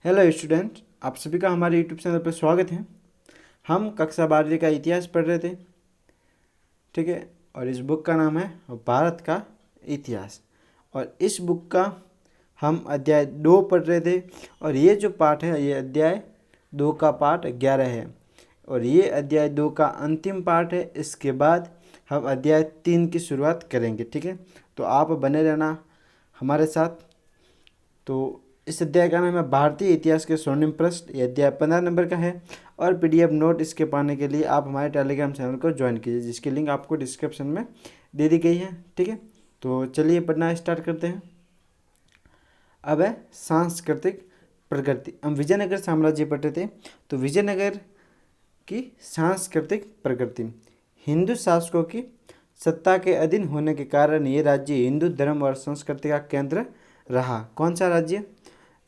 Hello student, आप सभी का हमारे यूट्यूब चैनल पर स्वागत है। हम कक्षा 12वीं का इतिहास पढ़ रहे थे, ठीक है। और इस बुक का नाम है भारत का इतिहास। और इस बुक का हम अध्याय 2 पढ़ रहे थे। और ये जो पाठ है, ये अध्याय 2 का पाठ 11 है। और ये अध्याय 2 का अंतिम पाठ है। इसके बाद हम अध्याय 3 की शुरुआत करेंगे, ठीक है। तो आप बने रहना हमारे साथ। तो इस अध्याय का नाम है भारतीय इतिहास के स्वर्णिम पृष्ठ। ये अध्याय 15 नंबर का है। और पीडीएफ नोट इसके पाने के लिए आप हमारे टेलीग्राम चैनल को ज्वाइन कीजिए, जिसकी लिंक आपको डिस्क्रिप्शन में दे दी गई है, ठीक है। तो चलिए पढ़ना स्टार्ट करते हैं। अब है सांस्कृतिक प्रगति। हम विजयनगर साम्राज्य पढ़ रहे थे। तो विजयनगर की सांस्कृतिक प्रगति। हिंदू शासकों की सत्ता के अधीन होने के कारण ये राज्य हिंदू धर्म और संस्कृति का केंद्र रहा। कौन सा राज्य?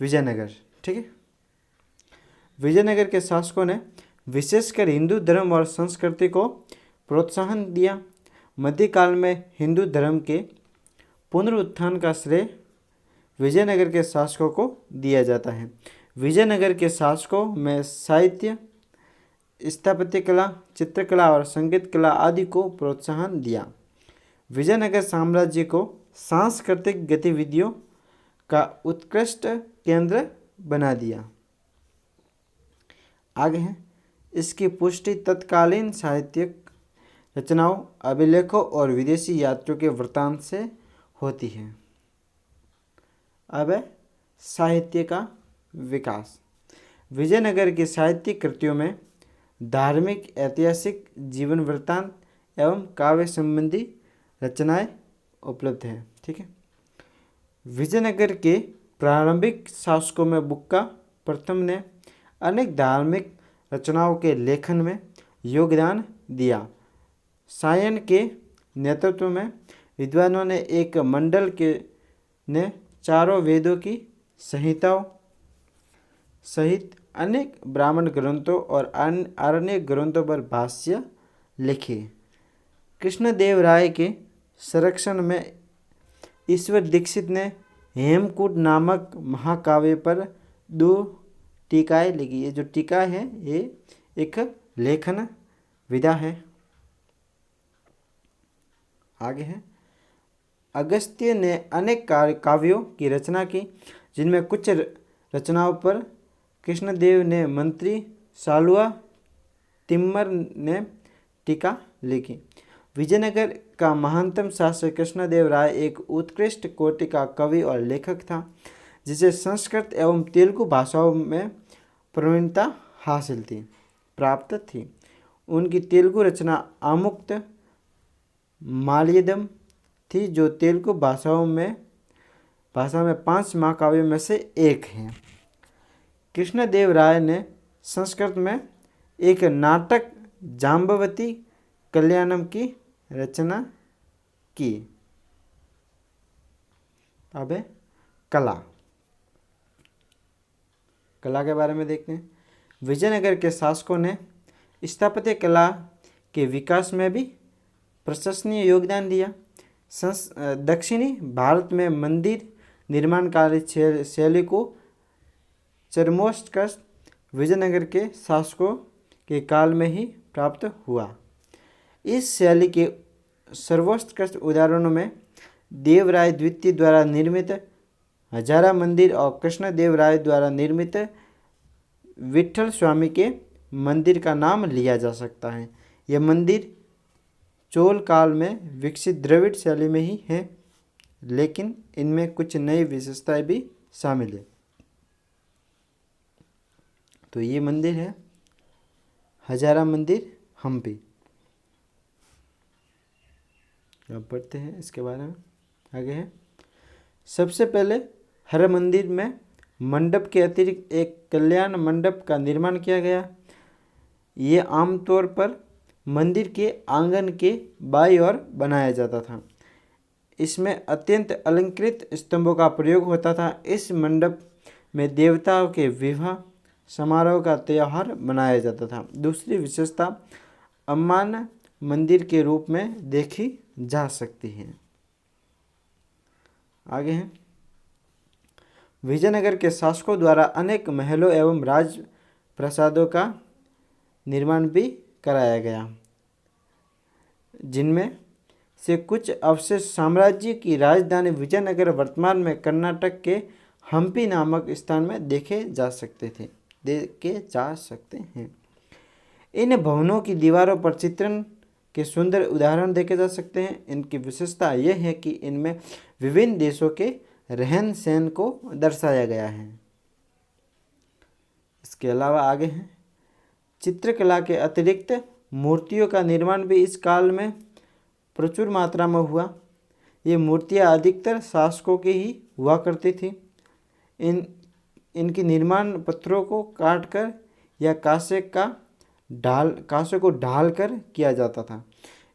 विजयनगर, ठीक है। विजयनगर के शासकों ने विशेषकर हिंदू धर्म और संस्कृति को प्रोत्साहन दिया। मध्यकाल में हिंदू धर्म के पुनरुत्थान का श्रेय विजयनगर के शासकों को दिया जाता है। विजयनगर के शासकों में साहित्य, स्थापत्य कला, चित्रकला और संगीत कला आदि को प्रोत्साहन दिया। विजयनगर साम्राज्य को सांस्कृतिक गतिविधियों का उत्कृष्ट केंद्र बना दिया। आगे है, इसकी पुष्टि तत्कालीन साहित्यिक रचनाओं, अभिलेखों और विदेशी यात्रियों के वृत्तांत से होती है। अब है साहित्य का विकास। विजयनगर की साहित्यिक कृतियों में धार्मिक, ऐतिहासिक, जीवन वृत्तांत एवं काव्य संबंधी रचनाएं उपलब्ध हैं, ठीक है। विजयनगर के प्रारंभिक शासकों में बुक्का प्रथम ने अनेक धार्मिक रचनाओं के लेखन में योगदान दिया। सायन के नेतृत्व में विद्वानों ने एक मंडल के ने चारों वेदों की संहिताओं सहित अनेक ब्राह्मण ग्रंथों और अन्य ग्रंथों पर भाष्य लिखे। कृष्णदेव राय के संरक्षण में ईश्वर दीक्षित ने हेमकूट नामक महाकाव्य पर 2 टीकाएँ लिखी। ये जो टीका है, ये एक लेखन विधा है। आगे है, अगस्त्य ने अनेक काव्यों की रचना की, जिनमें कुछ रचनाओं पर कृष्णदेव ने मंत्री सालुआ तिम्मर ने टीका लिखी। विजयनगर का महानतम शासक कृष्णदेव राय एक उत्कृष्ट कोटि का कवि और लेखक था, जिसे संस्कृत एवं तेलुगु भाषाओं में प्रवीणता प्राप्त थी। उनकी तेलुगु रचना आमुक्त माल्यदम थी, जो तेलुगु भाषा में 5 महाकाव्यों में से एक है। कृष्णदेव राय ने संस्कृत में एक नाटक जाम्बवती कल्याणम की रचना की। अब है कला के बारे में देखते हैं। विजयनगर के शासकों ने स्थापत्य कला के विकास में भी प्रशंसनीय योगदान दिया। दक्षिणी भारत में मंदिर निर्माण कार्य शैली को चरमोत्कर्ष विजयनगर के शासकों के काल में ही प्राप्त हुआ। इस शैली के सर्वोत्कृष्ट उदाहरणों में देवराय द्वितीय द्वारा निर्मित हजारा मंदिर और कृष्णदेव राय द्वारा निर्मित विट्ठल स्वामी के मंदिर का नाम लिया जा सकता है। यह मंदिर चोल काल में विकसित द्रविड़ शैली में ही है, लेकिन इनमें कुछ नई विशेषताएं भी शामिल है। तो ये मंदिर है हजारा मंदिर, हम्पी। अब पढ़ते हैं इसके बारे में। आगे है, सबसे पहले हर मंदिर में मंडप के अतिरिक्त एक कल्याण मंडप का निर्माण किया गया। ये आमतौर पर मंदिर के आंगन के बाईं ओर बनाया जाता था। इसमें अत्यंत अलंकृत स्तंभों का प्रयोग होता था। इस मंडप में देवताओं के विवाह समारोह का त्यौहार मनाया जाता था। दूसरी विशेषता अम्मान मंदिर के रूप में देखी जा सकती है। आगे है, विजयनगर के शासकों द्वारा अनेक महलों एवं राजप्रासादों का निर्माण भी कराया गया, जिनमें से कुछ अवशेष साम्राज्य की राजधानी विजयनगर वर्तमान में कर्नाटक के हम्पी नामक स्थान में देखे जा सकते हैं। इन भवनों की दीवारों पर चित्रण के सुंदर उदाहरण देखे जा सकते हैं। इनकी विशेषता यह है कि इनमें विभिन्न देशों के रहन सहन को दर्शाया गया है। इसके अलावा आगे हैं, चित्रकला के अतिरिक्त मूर्तियों का निर्माण भी इस काल में प्रचुर मात्रा में हुआ। ये मूर्तियाँ अधिकतर शासकों की ही हुआ करती थी। इनकी निर्माण पत्थरों को काटकर या कांसे को ढाल कर किया जाता था।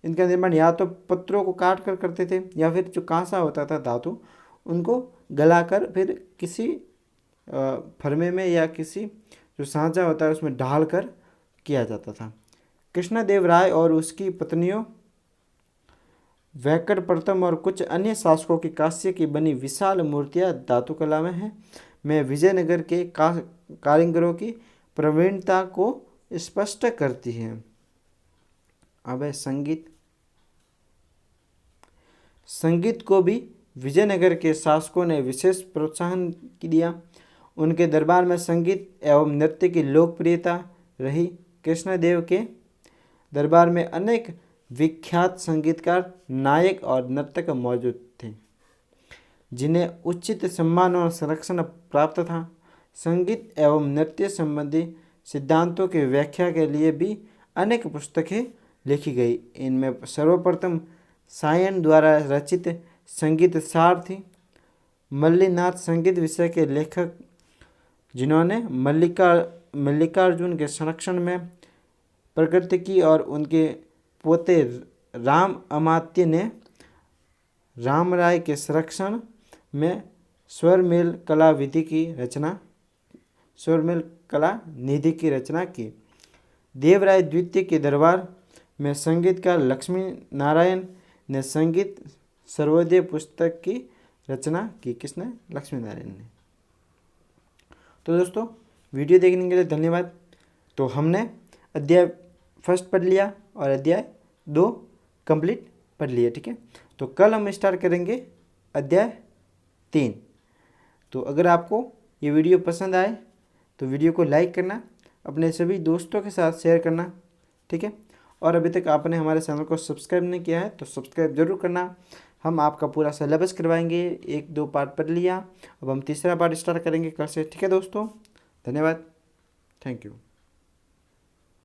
इनका निर्माण या तो पत्थरों को काट कर करते थे या फिर जो कांसा होता था धातु, उनको गलाकर फिर किसी फरमे में या किसी जो सांचा होता है उसमें ढाल कर किया जाता था। कृष्णदेव राय और उसकी पत्नियों वेंकट प्रथम और कुछ अन्य शासकों की कांस्य की बनी विशाल मूर्तियां धातुकला में हैं। में विजयनगर के कारीगरों की प्रवीणता को स्पष्ट करती है। अब है संगीत को भी विजयनगर के शासकों ने विशेष प्रोत्साहन दिया। उनके दरबार में संगीत एवं नृत्य की लोकप्रियता रही। कृष्णदेव के दरबार में अनेक विख्यात संगीतकार, नायक और नर्तक मौजूद थे, जिन्हें उचित सम्मान और संरक्षण प्राप्त था। संगीत एवं नृत्य संबंधी सिद्धांतों की व्याख्या के लिए भी अनेक पुस्तकें लिखी गई। इनमें सर्वप्रथम सायन द्वारा रचित संगीत सार थी। मल्लिनाथ संगीत विषय के लेखक, जिन्होंने मल्लिकार्जुन के संरक्षण में प्रगति की, और उनके पोते राम अमात्य ने रामराय के संरक्षण में स्वरमेल कला निधि की रचना की। देवराय द्वितीय के दरबार में संगीतकार लक्ष्मी नारायण ने संगीत सर्वोदय पुस्तक की रचना की। किसने? लक्ष्मी नारायण ने। तो दोस्तों, वीडियो देखने के लिए धन्यवाद। तो हमने अध्याय 1 पढ़ लिया और अध्याय 2 कंप्लीट पढ़ लिया, ठीक है। तो कल हम स्टार्ट करेंगे अध्याय 3। तो अगर आपको ये वीडियो पसंद आए तो वीडियो को लाइक करना, अपने सभी दोस्तों के साथ शेयर करना, ठीक है। और अभी तक आपने हमारे चैनल को सब्सक्राइब नहीं किया है तो सब्सक्राइब जरूर करना। हम आपका पूरा सिलेबस करवाएंगे। 1-2 पार्ट पढ़ लिया, अब हम तीसरा पार्ट स्टार्ट करेंगे कल से, ठीक है दोस्तों। धन्यवाद, थैंक यू।